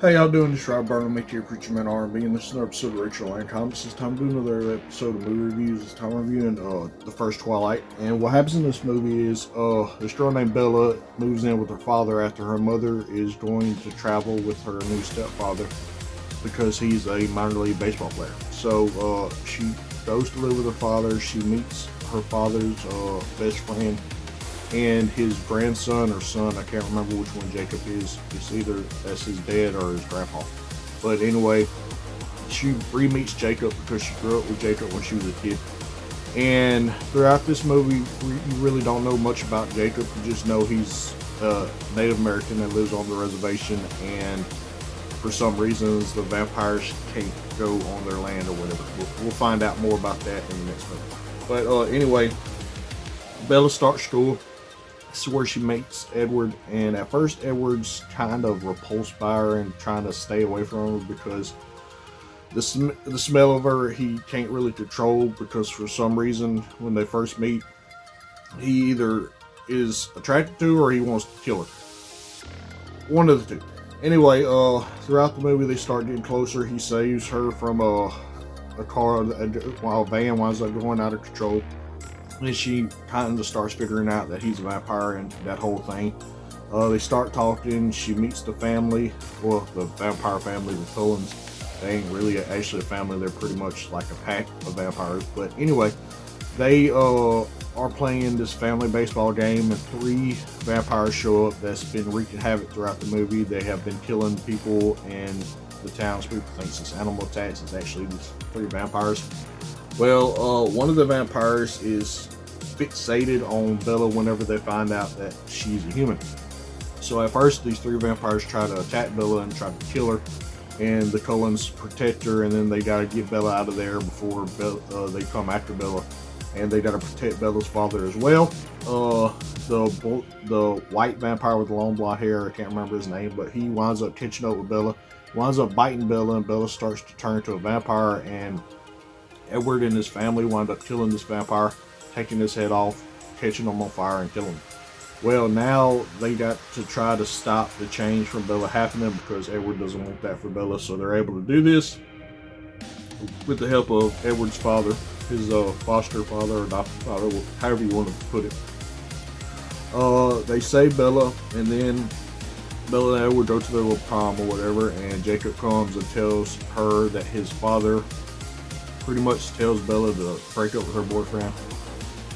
How y'all doing? This is Rob Burnham, your Preacher Man R&B, and this is another episode of Rachel Land Comics. This time, doing another episode of movie reviews. This time, reviewing the first Twilight. And what happens in this movie is this girl named Bella moves in with her father after her mother is going to travel with her new stepfather because he's a minor league baseball player. So she goes to live with her father. She meets her father's best friend and his grandson or son. I can't remember which one Jacob is. It's either that's his dad or his grandpa. But anyway, she re-meets Jacob because she grew up with Jacob when she was a kid. And throughout this movie, you really don't know much about Jacob. You just know he's a Native American that lives on the reservation, and for some reasons the vampires can't go on their land or whatever. We'll find out more about that in the next movie. But anyway, Bella starts school. This is where she meets Edward, and at first Edward's kind of repulsed by her and trying to stay away from her because the smell of her he can't really control, because for some reason when they first meet he either is attracted to her or he wants to kill her. One of the two. Anyway, throughout the movie they start getting closer. He saves her from a car while a van winds up going out of control. And she kind of starts figuring out that he's a vampire and that whole thing. They start talking. She meets the family, well, the vampire family, the Cullens. They ain't really actually a family. They're pretty much like a pack of vampires. But anyway, they are playing this family baseball game, and 3 vampires show up that's been wreaking havoc throughout the movie. They have been killing people, and the townspeople thinks it's animal attacks. It's actually these 3 vampires. Well, one of the vampires is fixated on Bella whenever they find out that she's a human. So at first, these 3 vampires try to attack Bella and try to kill her, and the Cullens protect her, and then they gotta get Bella out of there before they come after Bella, and they gotta protect Bella's father as well. The white vampire with the long blonde hair, I can't remember his name, but he winds up catching up with Bella, winds up biting Bella, and Bella starts to turn into a vampire, and Edward and his family wind up killing this vampire, taking his head off, catching him on fire, and killing him. Well, now they got to try to stop the change from Bella happening because Edward doesn't want that for Bella, so they're able to do this with the help of Edward's father, his foster father or adopted father, however you want to put it. They save Bella, and then Bella and Edward go to their little prom or whatever, and Jacob comes and tells her that his father pretty much tells Bella to break up with her boyfriend,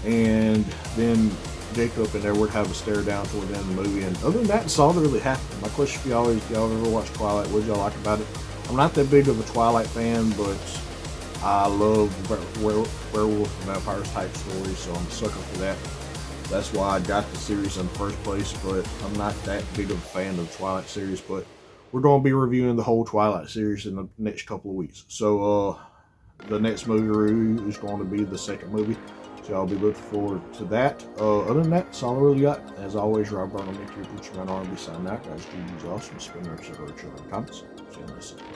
and then Jacob and Edward have a stare down toward the end of the movie. And other than that, that's all that really happened. My question for y'all is, y'all ever watched Twilight? What did y'all like about it? I'm not that big of a Twilight fan, but I love werewolf and vampires type stories, so I'm a sucker for that. That's why I got the series in the first place, but I'm not that big of a fan of the Twilight series. But we're going to be reviewing the whole Twilight series in the next couple of weeks. So the next movie review is going to be the second movie, so I'll be looking forward to that. Other than that, that's all I really got. As always, Rob Burnham, your Preacher Man R&B signing out. Guys, GG's awesome. Spin episode of Rachel Land Comics. See you next time.